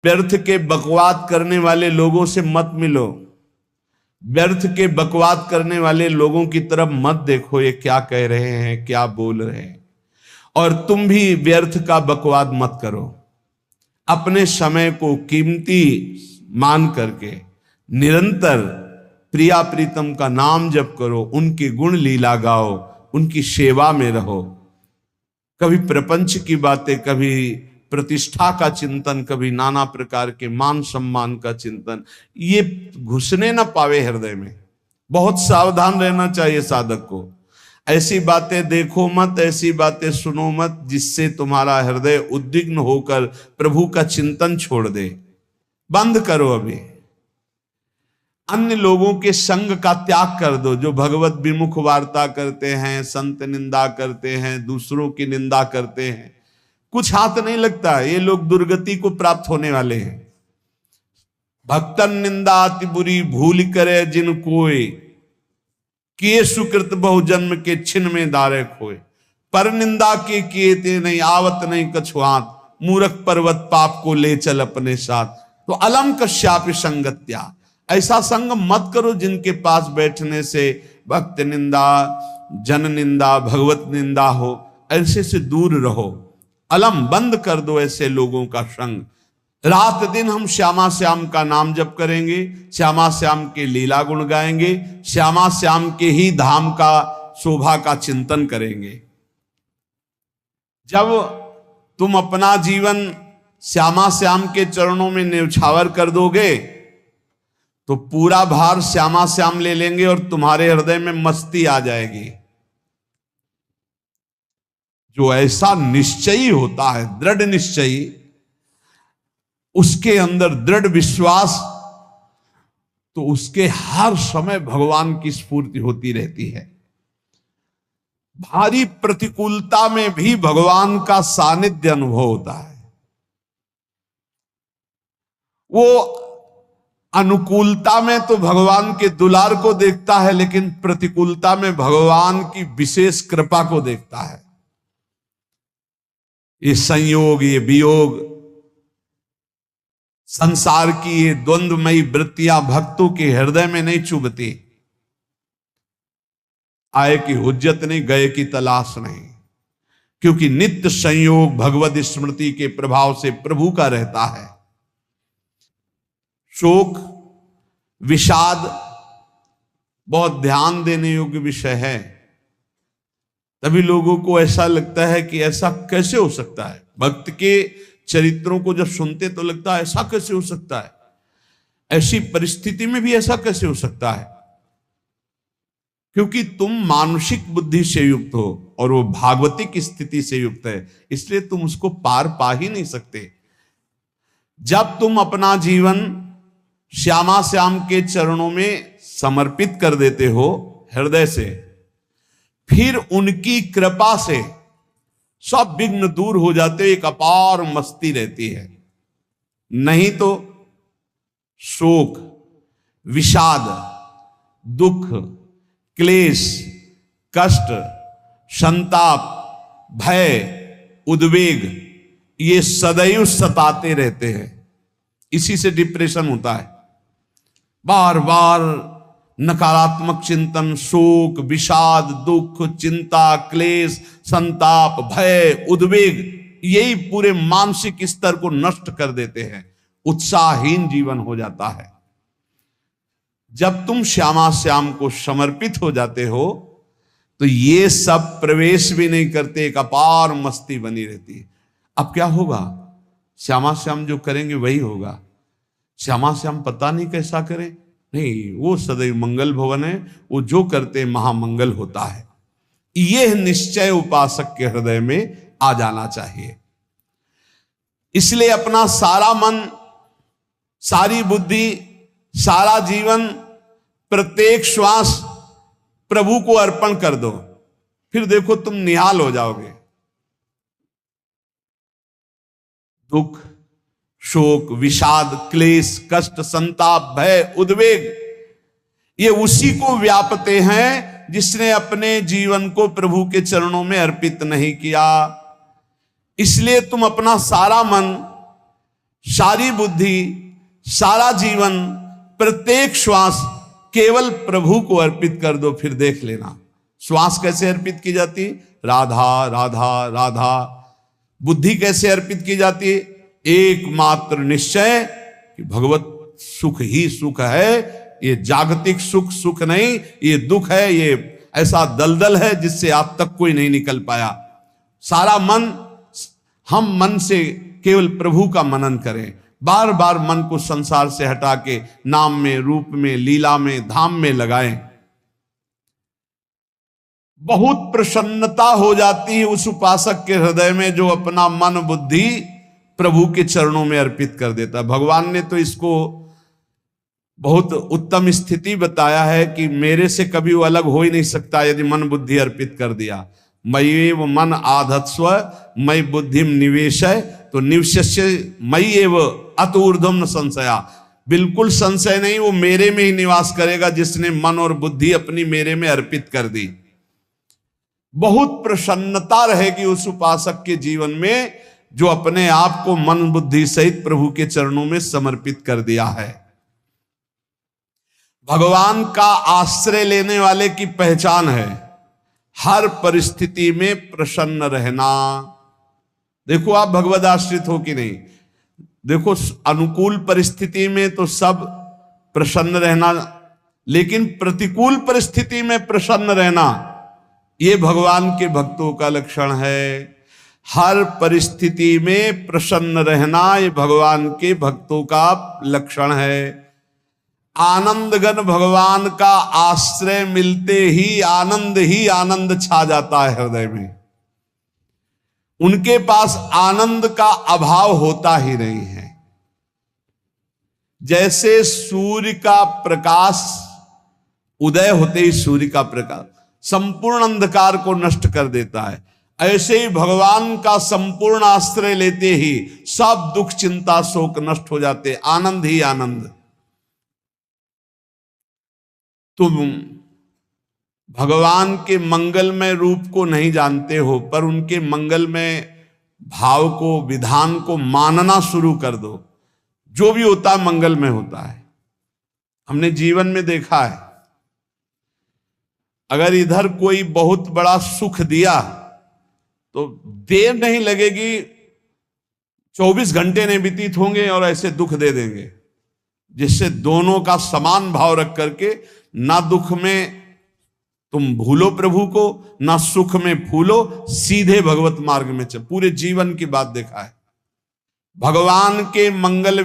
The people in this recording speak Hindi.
व्यर्थ के बकवाद करने वाले लोगों से मत मिलो, व्यर्थ के बकवाद करने वाले लोगों की तरफ मत देखो, ये क्या कह रहे हैं, क्या बोल रहे हैं। और तुम भी व्यर्थ का बकवाद मत करो। अपने समय को कीमती मान करके निरंतर प्रिया प्रीतम का नाम जप करो, उनकी गुण लीला गाओ, उनकी सेवा में रहो। कभी प्रपंच की बातें, कभी प्रतिष्ठा का चिंतन, कभी नाना प्रकार के मान सम्मान का चिंतन, ये घुसने ना पावे हृदय में। बहुत सावधान रहना चाहिए साधक को। ऐसी बातें देखो मत, ऐसी बातें सुनो मत जिससे तुम्हारा हृदय उद्विग्न होकर प्रभु का चिंतन छोड़ दे। बंद करो। अभी अन्य लोगों के संग का त्याग कर दो, जो भगवत विमुख वार्ता करते हैं, संत निंदा करते हैं, दूसरों की निंदा करते हैं। कुछ हाथ नहीं लगता, ये लोग दुर्गति को प्राप्त होने वाले हैं। भक्तन निंदा अति बुरी भूल करे जिन कोय, किए सुकृत बहु जन्म के छिन में दारे खोए। पर निंदा के किए ते नहीं आवत नहीं कछुआत, मूर्ख पर्वत पाप को ले चल अपने साथ। तो अलम कश्यापि संगत्या, ऐसा संग मत करो जिनके पास बैठने से भक्त निंदा, जन निंदा, भगवत निंदा हो। ऐसे से दूर रहो। अलम बंद कर दो ऐसे लोगों का संग। रात दिन हम श्यामा श्याम का नाम जप करेंगे, श्यामा श्याम के लीला गुण गाएंगे, श्यामा श्याम के ही धाम का शोभा का चिंतन करेंगे। जब तुम अपना जीवन श्यामा श्याम के चरणों में न्यौछावर कर दोगे तो पूरा भार श्यामा श्याम ले लेंगे और तुम्हारे हृदय में मस्ती आ जाएगी। जो ऐसा निश्चयी होता है, दृढ़ निश्चयी, उसके अंदर दृढ़ विश्वास, तो उसके हर समय भगवान की स्फूर्ति होती रहती है। भारी प्रतिकूलता में भी भगवान का सानिध्य अनुभव होता है। वो अनुकूलता में तो भगवान के दुलार को देखता है, लेकिन प्रतिकूलता में भगवान की विशेष कृपा को देखता है। ये संयोग, ये वियोग, संसार की ये द्वंद्वमयी वृत्तियां भक्तों के हृदय में नहीं चुभती। आए की हुज्जत नहीं, गए की तलाश नहीं, क्योंकि नित्य संयोग भगवत स्मृति के प्रभाव से प्रभु का रहता है। शोक, विषाद बहुत ध्यान देने योग्य विषय है। तभी लोगों को ऐसा लगता है कि ऐसा कैसे हो सकता है। भक्त के चरित्रों को जब सुनते तो लगता है ऐसा कैसे हो सकता है, ऐसी परिस्थिति में भी ऐसा कैसे हो सकता है। क्योंकि तुम मानसिक बुद्धि से युक्त हो और वो भागवतिक स्थिति से युक्त है, इसलिए तुम उसको पार पा ही नहीं सकते। जब तुम अपना जीवन श्यामा श्याम के चरणों में समर्पित कर देते हो हृदय से, फिर उनकी कृपा से सब विघ्न दूर हो जाते, एक अपार मस्ती रहती है। नहीं तो शोक, विषाद, दुख, क्लेश, कष्ट, संताप, भय, उद्वेग, ये सदैव सताते रहते हैं। इसी से डिप्रेशन होता है। बार बार नकारात्मक चिंतन, शोक, विषाद, दुख, चिंता, क्लेश, संताप, भय, उद्वेग, यही पूरे मानसिक स्तर को नष्ट कर देते हैं। उत्साहहीन जीवन हो जाता है। जब तुम श्यामा श्याम को समर्पित हो जाते हो तो ये सब प्रवेश भी नहीं करते, एक अपार मस्ती बनी रहती है। अब क्या होगा? श्यामा श्याम जो करेंगे वही होगा। श्यामा श्याम पता नहीं कैसा करें, नहीं, वो सदैव मंगल भवन है, वो जो करते महामंगल होता है। यह निश्चय उपासक के हृदय में आ जाना चाहिए। इसलिए अपना सारा मन, सारी बुद्धि, सारा जीवन, प्रत्येक श्वास प्रभु को अर्पण कर दो, फिर देखो तुम निहाल हो जाओगे। दुख, शोक, विषाद, क्लेश, कष्ट, संताप, भय, उद्वेग, ये उसी को व्यापते हैं जिसने अपने जीवन को प्रभु के चरणों में अर्पित नहीं किया। इसलिए तुम अपना सारा मन सारी बुद्धि, सारा जीवन, प्रत्येक श्वास केवल प्रभु को अर्पित कर दो। फिर देख लेना श्वास कैसे अर्पित की जाती, राधा राधा राधा। बुद्धि कैसे अर्पित की जाती, एकमात्र निश्चय कि भगवत सुख ही सुख है, ये जागतिक सुख सुख नहीं, ये दुख है, ये ऐसा दलदल है जिससे आज तक कोई नहीं निकल पाया। सारा मन, हम मन से केवल प्रभु का मनन करें, बार बार मन को संसार से हटा के नाम में, रूप में, लीला में, धाम में लगाएं। बहुत प्रसन्नता हो जाती है उस उपासक के हृदय में जो अपना मन बुद्धि प्रभु के चरणों में अर्पित कर देता। भगवान ने तो इसको बहुत उत्तम स्थिति बताया है कि मेरे से कभी वो अलग हो ही नहीं सकता यदि मन बुद्धि अर्पित कर दिया। मयि एव मन आधत्स्व मयि बुद्धिम निवेशय, तो निवश्य मयि एव अत ऊर्ध्वम न संशया। बिल्कुल संशय नहीं, वो मेरे में ही निवास करेगा जिसने मन और बुद्धि अपनी मेरे में अर्पित कर दी। बहुत प्रसन्नता रहेगी उस उपासक के जीवन में जो अपने आप को मन बुद्धि सहित प्रभु के चरणों में समर्पित कर दिया है। भगवान का आश्रय लेने वाले की पहचान है हर परिस्थिति में प्रसन्न रहना। देखो आप भगवद आश्रित हो कि नहीं, देखो अनुकूल परिस्थिति में तो सब प्रसन्न रहना, लेकिन प्रतिकूल परिस्थिति में प्रसन्न रहना ये भगवान के भक्तों का लक्षण है। हर परिस्थिति में प्रसन्न रहना ये भगवान के भक्तों का लक्षण है। आनंदगन भगवान का आश्रय मिलते ही आनंद छा जाता है हृदय में। उनके पास आनंद का अभाव होता ही नहीं है। जैसे सूर्य का प्रकाश उदय होते ही सूर्य का प्रकाश संपूर्ण अंधकार को नष्ट कर देता है, ऐसे ही भगवान का संपूर्ण आश्रय लेते ही सब दुख चिंता शोक नष्ट हो जाते, आनंद ही आनंद। तुम भगवान के मंगलमय रूप को नहीं जानते हो, पर उनके मंगलमय भाव को, विधान को मानना शुरू कर दो। जो भी होता है मंगलमय होता है। हमने जीवन में देखा है, अगर इधर कोई बहुत बड़ा सुख दिया तो देर नहीं लगेगी, 24 घंटे नहीं व्यतीत होंगे और ऐसे दुख दे देंगे, जिससे दोनों का समान भाव रख करके ना दुख में तुम भूलो प्रभु को, ना सुख में फूलो, सीधे भगवत मार्ग में चल। पूरे जीवन की बात देखा है। भगवान के मंगल